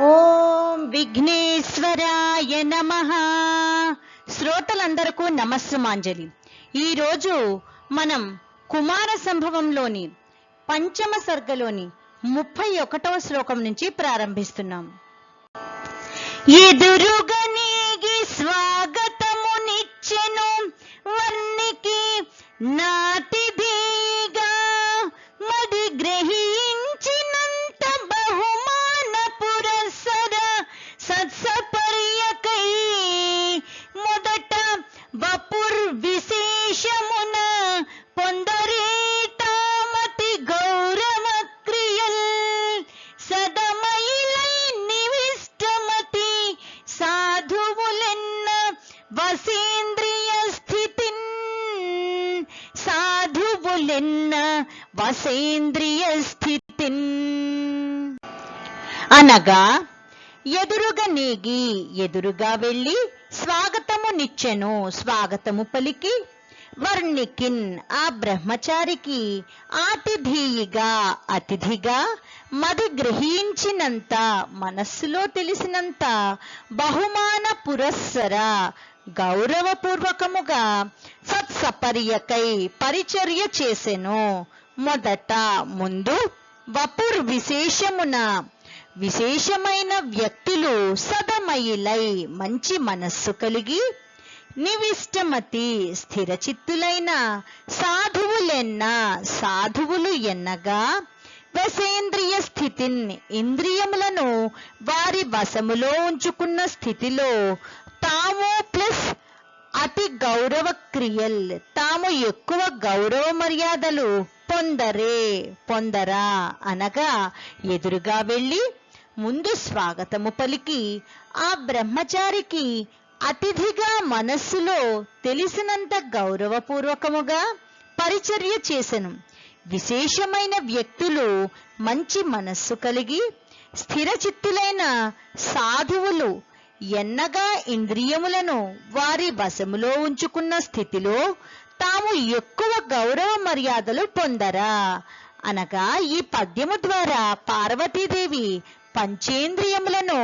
ఓం విఘ్నేశ్వరాయ నమః. శ్రోతలందరకు నమస్సుమాంజలి. ఈరోజు మనం కుమార సంభవంలోని పంచమ సర్గలోని 31వ శ్లోకం నుంచి ప్రారంభిస్తున్నాం. ఎదురుగా నీగి స్వాగతమునిచ్చెను వర్ణికి నాతిథిగా మది గ్రహించినంత బహుమాన పురస్సర సత్సపర్యకై మొదట వపుర్ విశేషమున పొందరే తామతి గౌరవ క్రియల్ సదమయిలై నివిష్టమతి సాధువులెన్న వసేంద్రియ స్థితిన్ సాధువులెన్న వసేంద్రియ స్థితిన్ అనగా ఎదురుగా నీగి ఎదురుగా వెళ్ళి స్వాగతము నిచ్చెను స్వాగతము పలికి వర్ణికిన్ ఆ బ్రహ్మచారికి ఆతిథీయిగా అతిథిగా మది గ్రహించినంత మనస్సులో తెలిసినంత బహుమాన పురస్సర గౌరవపూర్వకముగా సత్సపర్యకై పరిచర్య చేసెను. మొదట ముందు వపుర్ విశేషమున విశేషమైన వ్యక్తులు సదమయిలై మంచి మనస్సు కలిగి నివిష్టమతి స్థిరచిత్తులైన సాధువులెన్న సాధువులు ఎన్నగా వసేంద్రియ స్థితిన్ ఇంద్రియములను వారి వశములో ఉంచుకున్న స్థితిలో తాము ప్లస్ అతి గౌరవ క్రియల్ తాము ఎక్కువ గౌరవ మర్యాదలు పొందరా అనగా ఎదురుగా వెళ్ళి ముందు స్వాగతము పలికి ఆ బ్రహ్మచారికి అతిథిగా మనస్సులో తెలిసినంత గౌరవపూర్వకముగా పరిచర్య చేసెను. విశేషమైన వ్యక్తులు మంచి మనస్సు కలిగి స్థిరచిత్తులైన సాధువులు ఎన్నగా ఇంద్రియములను వారి వశములో ఉంచుకున్న స్థితిలో తాము ఎక్కువ గౌరవ మర్యాదలు పొందరా అనగా ఈ పద్యము ద్వారా పార్వతీదేవి పంచేంద్రియములను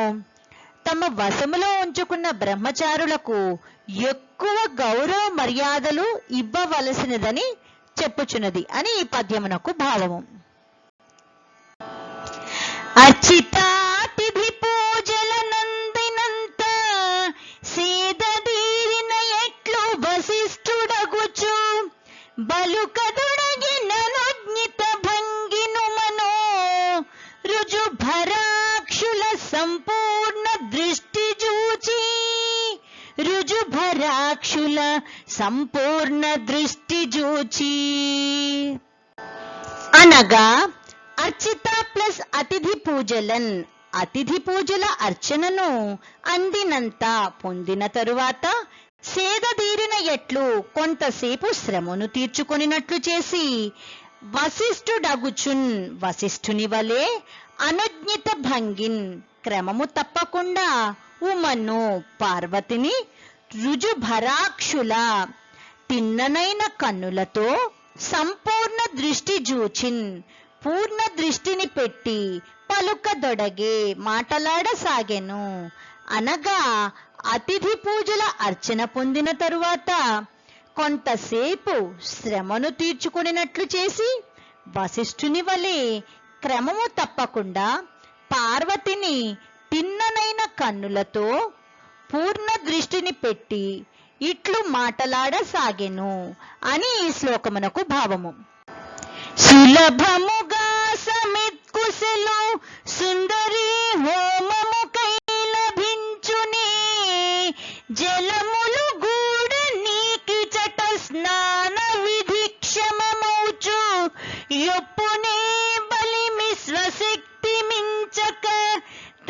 తమ వశములో ఉంచుకున్న బ్రహ్మచారులకు ఎక్కువ గౌరవ మర్యాదలు ఇవ్వవలసినదని చెప్పుచున్నది అని ఈ పద్యమునకు భావము. అర్చితాతిథి పూజల నందినంత సేదదీరిన ఎట్లు వశిష్ఠుడగుచు బలుకదుడగిననుజ్ఞిత భంగిను మనో రుజు భరాక్షుల సంపూర్ణ దృష్టి జూచి రుజుభరాక్షుల సంపూర్ణ దృష్టి జూచి అనగా అర్చిత ప్లస్ అతిథి పూజలన్ అతిథి పూజల అర్చనను అందినంత పొందిన తరువాత సేదదీరిన ఎట్లు కొంతసేపు శ్రమను తీర్చుకొనినట్లు చేసి వశిష్ఠుడగుచున్ వశిష్ఠుని వలె అనుజ్ఞిత భంగిన్ క్రమము తప్పకుండా ఉమను పార్వతిని రుజుభరాక్షుల తిన్ననైన కన్నులతో సంపూర్ణ దృష్టి జూచిన్ పూర్ణ దృష్టిని పెట్టి పలుకదొడగే మాటలాడసాగెను అనగా అతిథి పూజల అర్చన పొందిన తరువాత కొంతసేపు శ్రమను తీర్చుకునినట్లు చేసి వశిష్ఠుని వలె క్రమము తప్పకుండా పార్వతిని తిన్ననైన కన్నులతో పూర్ణ దృష్టిని పెట్టి ఇట్లు మాటలాడసాగెను అని ఈ శ్లోకమునకు భావము. సులభముగా సమిత్కుశలు సుందరి హోమము కైలభించునే జలములు గూడ నీకి చట స్నాన విధి క్షమమౌచు యొప్పునే బలిమి స్వశక్తి మించక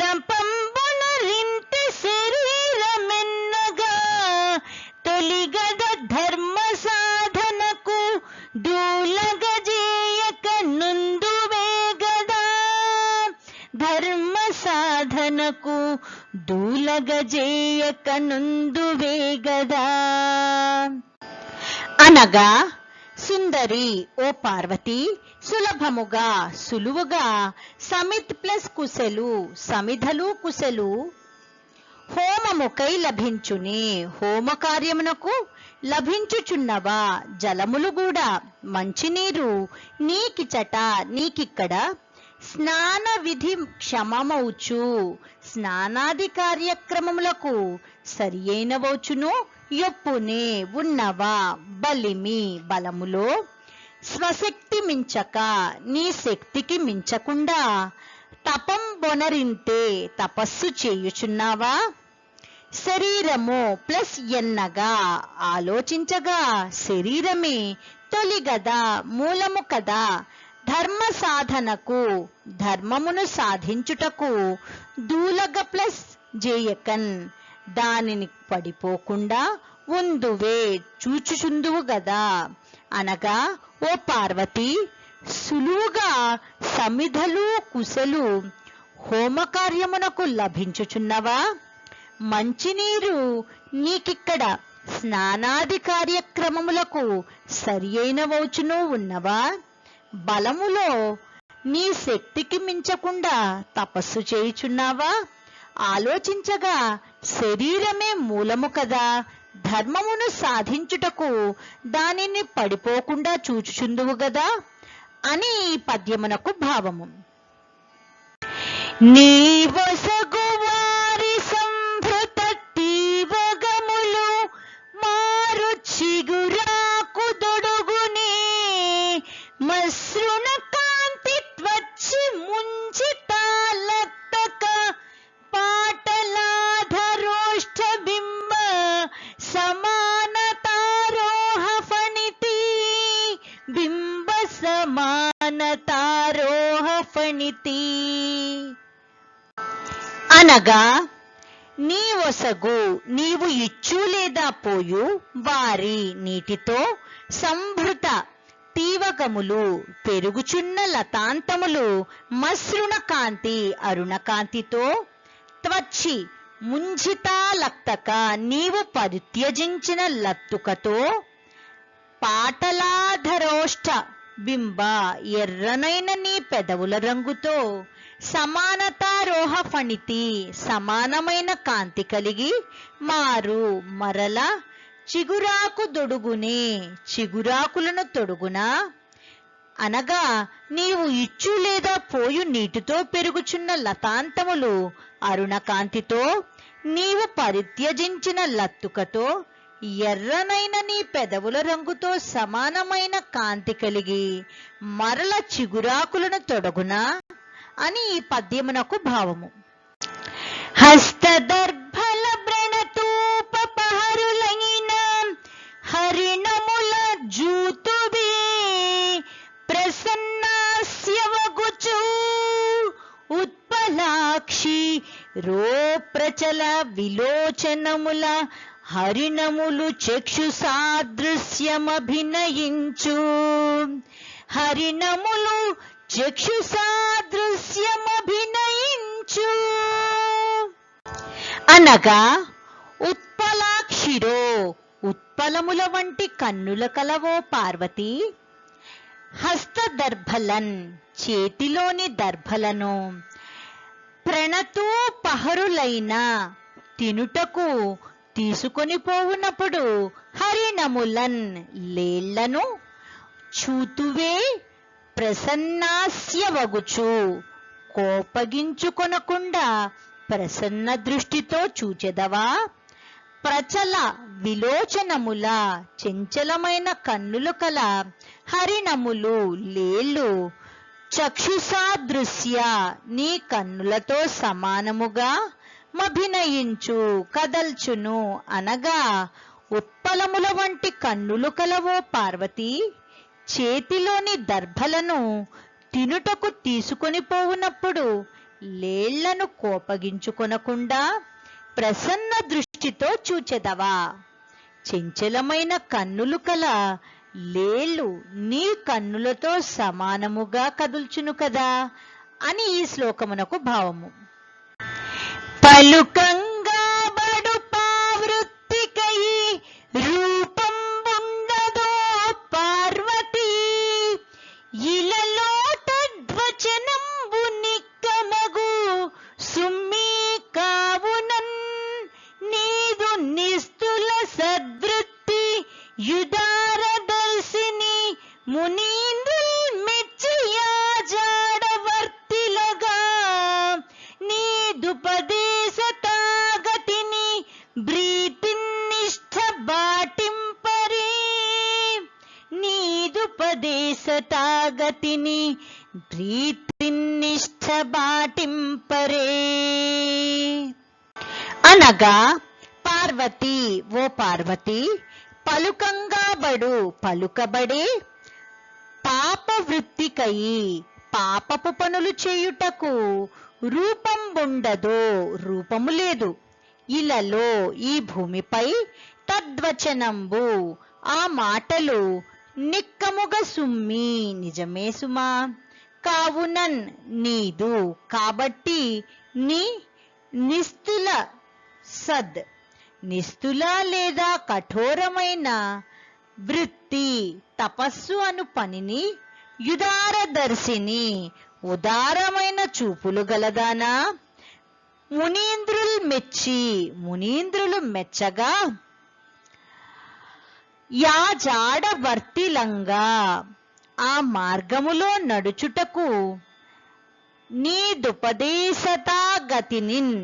తపంబున రింటి శరీరమెన్నగా తొలిగద ధర్మ సాధనకు దూలగజేయక నుందువే గదా ధర్మ సాధనకు దూలగజేయక నుందువే గదా అనగా సుందరి ఓ పార్వతి సులభముగా సులువుగా సమిత్ ప్లస్ కుశలు సమిధలు కుశలు హోమముకై లభించుని హోమ కార్యమునకు లభించుచున్నవా జలములు కూడా మంచినీరు నీకిచట నీకిక్కడ స్నాన విధి క్షమమౌచు స్నానాది కార్యక్రమములకు సరియైనవోచును యొప్పునే ఉన్నవా బలిమి బలములో స్వశక్తి మించక నీ శక్తికి మించకుండా తపం బొనరింతే తపస్సు చేయుచున్నావా శరీరము ప్లస్ ఎన్నగా ఆలోచించగా శరీరమే తొలి గదా మూలము కదా ధర్మ సాధనకు ధర్మమును సాధించుటకు దూలగ ప్లస్ జేయకన్ దానిని పడిపోకుండా ఉందువే చూచుచుందువు గదా అనగా ఓ పార్వతి సులువుగా సమిధలు కుశలు హోమకార్యమునకు లభించుచున్నవా మంచినీరు నీకిక్కడ స్నానాది కార్యక్రమములకు సరియైనవోచును ఉన్నవా బలములో నీ శక్తికి మించకుండా తపస్సు చేయుచున్నావా ఆలోచించగా శరీరమే మూలము కదా ధర్మమును సాధించుటకు దానిని పడిపోకుండా చూచుచుందువు గదా అని ఈ పద్యమునకు భావము. నీవొసగు వారి సంభృత తీవగములు మారు చిగురాకు దొడుగునే మసృణ కాంతి త్వచ్చి ముంచి తాళత్తక పాటలాధరోష్ఠ బింబ సమానతారోహ ఫణితి బింబ సమానతారోహ ఫణితి అనగా నీవొసగు నీవు ఇచ్చు లేదా పోయు వారి నీటితో సంభృత తీవకములు పెరుగుచున్న లతాంతములు మసృణ కాంతి అరుణ కాంతితో త్వచ్చి ముంజితాలక్తక నీవు పరిత్యజించిన లత్తుకతో పాటలాధరోష్ట బింబ ఎర్రనైన నీ పెదవుల రంగుతో సమానతారోహ ఫణితి సమానమైన కాంతి కలిగి మారు మరల చిగురాకు దొడుగునే చిగురాకులను తొడుగునా అనగా నీవు ఇచ్చు లేదా పోయు నీటితో పెరుగుచున్న లతాంతములు అరుణ కాంతితో నీవు పరిత్యజించిన లత్తుకతో ఎర్రనైన నీ పెదవుల రంగుతో సమానమైన కాంతి కలిగి మరల చిగురాకులను తొడగునా అని ఈ పద్యమునకు భావము. హస్తదర్భల వ్రణతూపపహరులైన హరిణముల జూతువే ప్రసన్నాస్యవగుచు ఉత్పలాక్షి రోప్రచల విలోచనముల హరిణములు చక్షు సాదృశ్యమభినయించు హరిణములు చక్షు సాదృశ్యమభినయించు అనగా ఉత్పలాక్షిరో ఉత్పలముల వంటి కన్నుల కలవో పార్వతి హస్తదర్భలన్ చేతిలోని దర్భలను ప్రణతోపహరులైన తినుటకు తీసుకొని పోవునప్పుడు హరిణములన్ లేళ్లను చూతువే ప్రసన్నాస్యవగుచు కోపగించుకొనకుండా ప్రసన్న దృష్టితో చూచెదవా ప్రచల విలోచనముల చంచలమైన కన్నులు కల హరిణములు లేళ్ళు చక్షుసాదృశ్య నీ కన్నులతో సమానముగా మభినయించు కదల్చును అనగా ఉత్పలముల వంటి కన్నులు కలవో పార్వతి చేతిలోని దర్భలను తినుటకు తీసుకొని పోవునప్పుడు లేళ్లను కోపగించుకొనకుండా ప్రసన్న దృష్టితో చూచెదవా చంచలమైన కన్నులు కల లేళ్ళు నీ కన్నులతో సమానముగా కదుల్చును కదా అని ఈ శ్లోకమునకు భావము. పలుకంగా బడు పావృత్తికై రూపం ఉండదో పార్వతీ ఇలలో యుదారదర్శిని మునీంద్రుల్ మెచ్చియా జాడవర్తిలగా నీదుపదేశ తాగతిని బ్రీతిన్నిష్ఠ బాటింపరే నీదుపదేశ తాగతిని ప్రీతిన్నిష్ఠ బాటింపరే. అనగా పార్వతి, ఓ పార్వతి, పలుకంగాబడు పలుకబడే పాప వృత్తికయి పాపపు పనులు చేయుటకు రూపం ఉండదో, రూపము లేదు. ఇలలో ఈ భూమిపై తద్వచనంబు ఆ మాటలు నిక్కముగా సుమ్మి నిజమే సుమా. కావునన్ నీదు కాబట్టి నీ నిస్తుల సద్ నిస్తుల లేదా కఠోరమైన వృత్తి తపస్సు అను పనిని యుదారదర్శిని ఉదారమైన చూపులు గలదానా మునీంద్రుల్ మెచ్చి మునీంద్రులు మెచ్చగా యా జాడవర్తిలంగా ఆ మార్గములో నడుచుటకు నీదుపదేశతా గతినిన్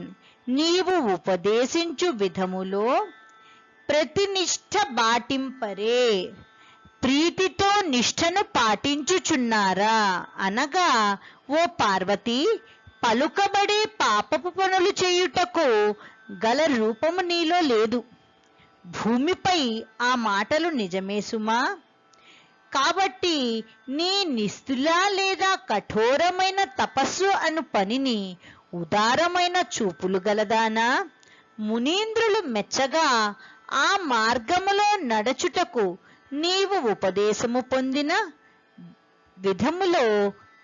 నీవు ఉపదేశించు విధములో ప్రతినిష్ఠ బాటింపరే ప్రీతితో నిష్ఠను పాటించుచున్నారా. అనగా ఓ పార్వతి, పలుకబడే పాపపు పనులు చేయుటకు గల రూపము నీలో లేదు. భూమిపై ఆ మాటలు నిజమే సుమా. కాబట్టి నీ నిస్తుల లేదా కఠోరమైన తపస్సు అను పనిని ఉదారమైన చూపులు గలదానా మునీంద్రులు మెచ్చగా ఆ మార్గములో నడచుటకు నీవు ఉపదేశము పొందిన విధములో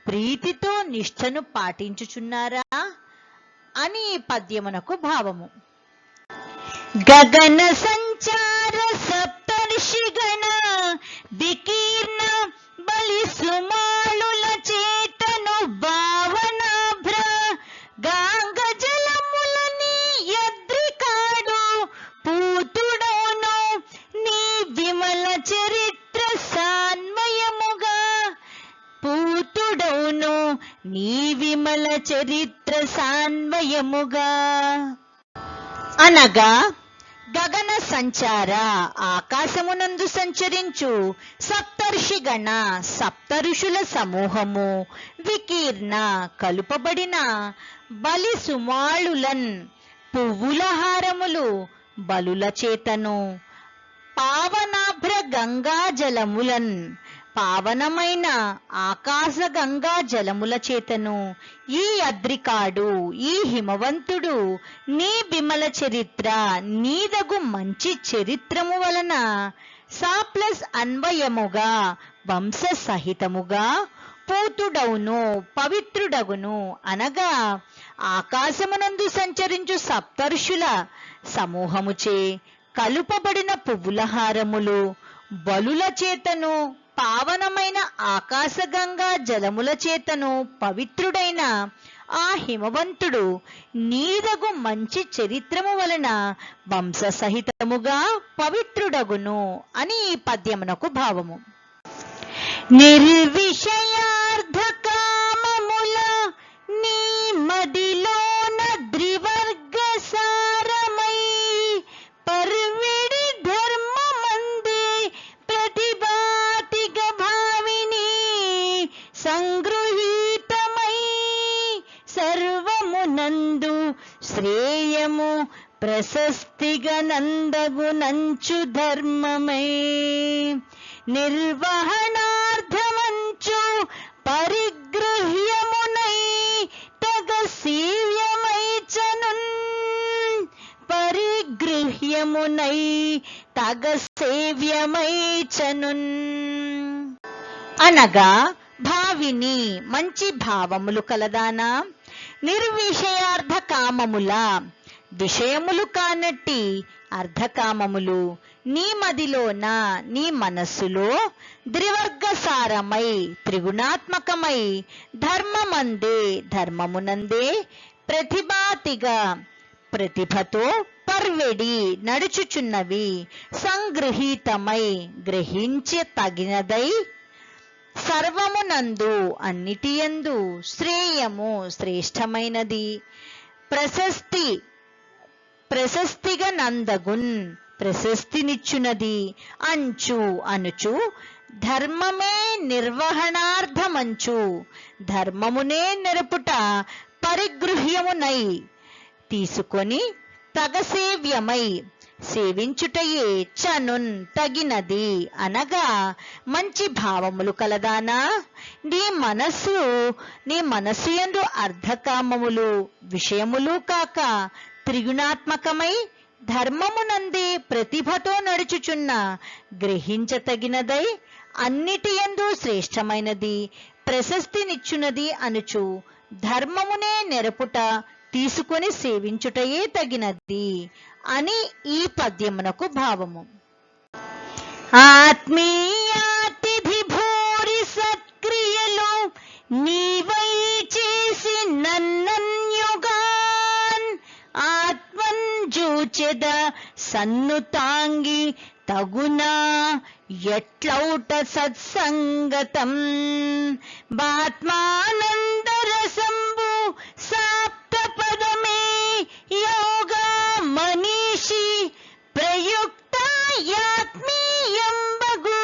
ప్రీతితో నిష్ఠను పాటించుచున్నారా అని పద్యమునకు భావము. గగన సంచార సప్తర్షిగణ వికీర్ణ బలి సుమాళుల చేతను భావనాభ్ర గాంగ జలములని యద్రికాడు పూతుడోను నీ విమల చరిత్ర సాన్వయముగా పూతుడోను నీ విమల చరిత్ర సాన్వయముగా. అనగా గగన సంచార ఆకాశమునందు సంచరించు సప్తర్షిగణ సప్తఋషుల సమూహము వికీర్ణ కలుపబడిన బలి సుమాళులన్ పువ్వుల హారములు బలుల చేతను పావనాభ్ర గంగా జలములన్ పావనమైన ఆకాశ గంగా జలముల చేతను ఈ అద్రికాడు ఈ హిమవంతుడు నీ బిమల చరిత్ర నీదగు మంచి చరిత్రము వలన సా ప్లస్ అన్వయముగా వంశ సహితముగా పూతుడవును పవిత్రుడగును. అనగా ఆకాశమునందు సంచరించు సప్తర్షుల సమూహముచే కలుపబడిన పువ్వుల హారములు బలుల చేతను పావనమైన ఆకాశగంగా జలముల చేతను పవిత్రుడైన ఆ హిమవంతుడు నీదగు మంచి చరిత్రము వలన వంశ సహితముగా పవిత్రుడగును అని ఈ పద్యమునకు భావము. నిర్విషయార్థ కామముల నీ మదిలోన ద్రివర్గ సారమై పర్విడి ధర్మమందే ప్రతిభాతిగ భావిని సంగృహీతమై సర్వమునందు శ్రేయము ప్రశస్తిగా నందగు నంచు ధర్మమై నిర్వహణార్థమంచు పరిగృహ్యమునై తగ సేవ్యమై చనున్ పరిగృహ్యమునై తగ సేవ్యమై చనున్. అనగా భావిని మంచి భావములు కలదానా నిర్విషయార్థ కామముల విషయములు కానట్టి అర్ధకామములు నీ మదిలోన నీ మనస్సులో ద్రివర్గసారమై త్రిగుణాత్మకమై ధర్మమందే ధర్మమునందే ప్రతిభాతిగా ప్రతిభతో నర్వెడి నడుచుచున్నవి, సంగృహీతమై గ్రహించ తగినదై, సర్వమునందు అన్నిటియందు శ్రేయము శ్రేష్టమైనది, ప్రశస్తిగా నందగున్ ప్రశస్తినిచ్చునది అంచు అనుచు, ధర్మమే నిర్వహణార్థమంచు ధర్మమునే నెరుపుట పరిగృహ్యమునై తీసుకొని తగసేవ్యమై సేవించుటయే చనున్ తగినది. అనగా మంచి భావములు కలదానా, నీ మనస్సు యందు అర్ధకామములు విషయములు కాక త్రిగుణాత్మకమై ధర్మమునందే ప్రతిభతో నడుచుచున్న, గ్రహించతగినదై అన్నిటియందు శ్రేష్టమైనది, ప్రశస్తినిచ్చునది అనుచు ధర్మమునే నెరపుట తీసుకొని సేవించుటయే తగినది అని ఈ పద్యమునకు భావము. ఆత్మీయాతిథి భూరి సత్క్రియలు నీవై చేసి నన్నన్యుగాన్, ఆత్మంజూచెద సన్నుతాంగి తగునా ఎట్లౌట సత్సంగతం, బాత్మానందరసంబు సాప్త పదమే యోగా మనీషి, ప్రయుక్త యాత్మీయంబగు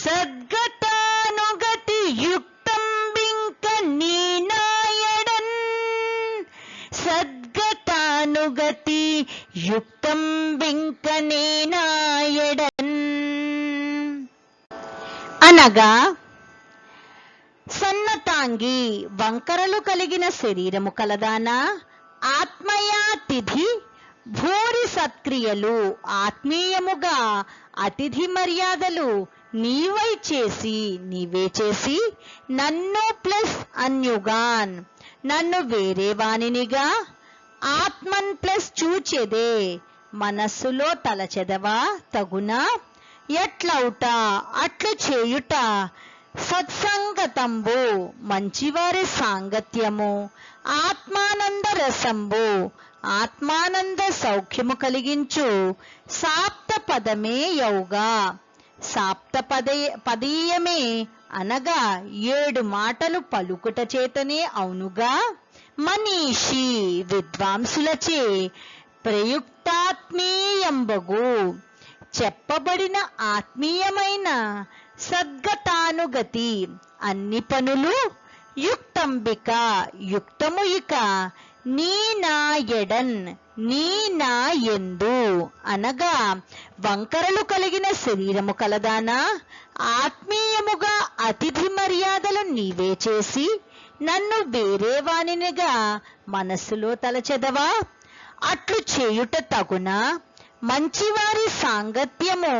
సద్గతానుగతి యుక్తం బింక నీనాయడన్, సద్గతానుగతి యుక్తం బింక నేనాయడన్. అనగా సన్నతాంగి వంకరలు కలిగిన శరీరము కలదానా, ఆత్మయాతిథి భూరి సత్క్రియలు ఆత్మీయముగా అతిథి మర్యాదలు నీవే చేసి నన్ను ప్లస్ అన్యుగాన్ నన్ను వేరే వానినిగా, ఆత్మన్ ప్లస్ చూచెదే మనస్సులో తలచెదవా తగునా, ఎట్లౌట అట్లు చేయుట, సత్సంగతంబు మంచివారి సాంగత్యము, ఆత్మానంద రసంబు ఆత్మానంద సౌఖ్యము కలిగించు, సాప్త పదమే యోగా సాప్త పదీయమే అనగా 7 మాటలు పలుకుట చేతనే అవునుగా, మనీషి విద్వాంసులచే ప్రయుక్తాత్మీయంబగు చెప్పబడిన ఆత్మీయమైన సద్గతానుగతి అన్ని పనులు, యుక్తంబిక యుక్తము ఇక, నీ నా ఎడన్ నీ నా ఎందు అనగా వంకరలు కలిగిన శరీరము కలదానా, ఆత్మీయముగా అతిథి మర్యాదలు నీవే చేసి నన్ను వేరే వానినిగా మనస్సులో తలచెదవా, అట్లు చేయుట తగునా, మంచివారి సాంగత్యము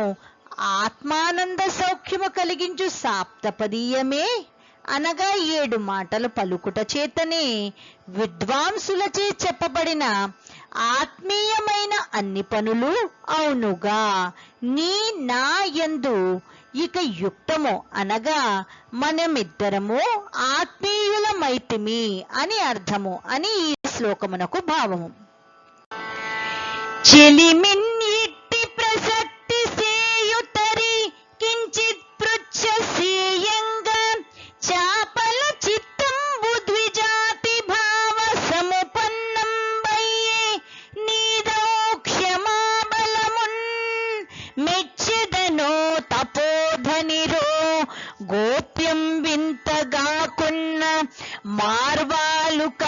ఆత్మానంద సౌఖ్యము కలిగించు సాప్తపదీయమే అనగా 7 మాటలు పలుకుట చేతనే విద్వాంసులచే చెప్పబడిన ఆత్మీయమైన అన్ని పనులు అవునుగా, నీ నా యందు ఇక యుక్తము అనగా మనమిద్దరము ఆత్మీయులమైతిమి అని అర్థము అని ఈ శ్లోకమునకు భావము. చెలిమిన్ ఇట్టి ప్రసక్తి సేయుతరి కించిత్ పృచ్ఛ సేయంగా, చాపల చిత్తంబు ద్విజాతి భావ సముపన్నం బయ్యే, నీదో క్షమా బలమున్ మెచ్చెదనో తపోధనిరో, గోప్యం వింతగాకున్న మార్వాలుకంగాదగు,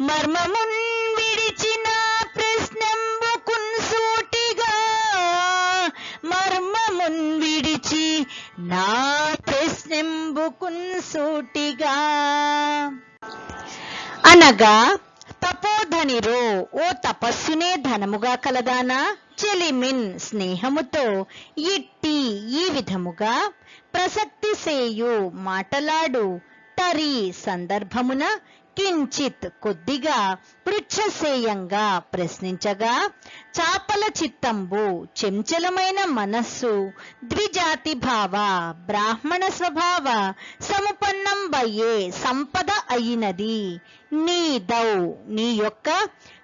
మర్మమున్ విడిచిన ప్రశ్నంబుకున్ సూటిగా, మర్మమున్ విడిచి నా ప్రశ్నంబుకున్ సూటిగా. అనగా తపోధనిరో ఓ తపస్సునే ధనముగా కలదానా, చెలిమిన్ స్నేహముతో, ఇట్టి ఈ విధముగా, ప్రసక్తి సేయు మాటలాడు, తరి సందర్భమున, కించిత్ కొద్దిగా, పృచ్ఛసేయంగా ప్రశ్నించగా, చాపల చిత్తంబు చెంచలమైన మనస్సు, ద్విజాతి భావ బ్రాహ్మణ స్వభావ, సముపన్నం క్షమాంబయే సంపద అయినది, నీదౌ నీ యొక్క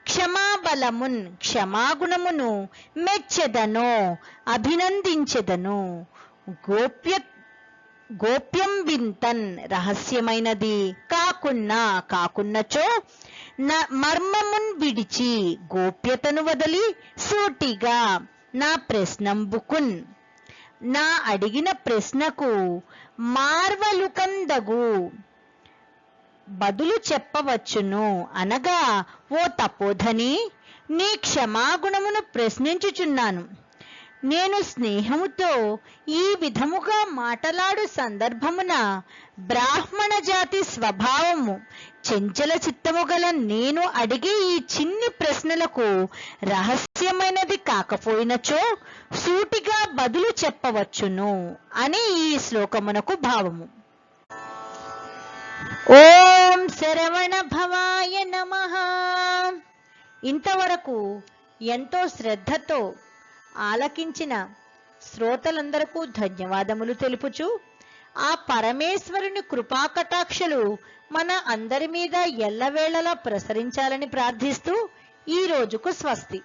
క్షమాబలమున్ క్షమాగుణమును మెచ్చెదనో అభినందించెదను. గోప్యం వింతన్ రహస్యమైనది కాకున్నచో మర్మమున్ విడిచి గోప్యతను వదిలి సూటిగా నా ప్రశ్నంబుకున్ నా అడిగిన ప్రశ్నకు మార్వలుకందగు బదులు చెప్పవచ్చును. అనగా, ఓ తపోధని, నీ క్షమాగుణమును ప్రశ్నించుచున్నాను. నేను స్నేహముతో ఈ విధముగా మాటలాడు సందర్భమున బ్రాహ్మణ జాతి స్వభావము చెంచల చిత్తము గల నేను అడిగే ఈ చిన్ని ప్రశ్నలకు రహస్యమైనది కాకపోయినచో సూటిగా బదులు చెప్పవచ్చును అని ఈ శ్లోకమునకు భావము. ఓం శరవణ భవాయ నమః. ఇంతవరకు ఎంతో శ్రద్ధతో ఆలకించిన శ్రోతలందరకు ధన్యవాదములు తెలుపుచు, ఆ పరమేశ్వరుని కృపాకటాక్షలు మన అందరి మీద ఎల్లవేళలా ప్రసరించాలని ప్రార్థిస్తూ ఈ రోజుకు స్వస్తి.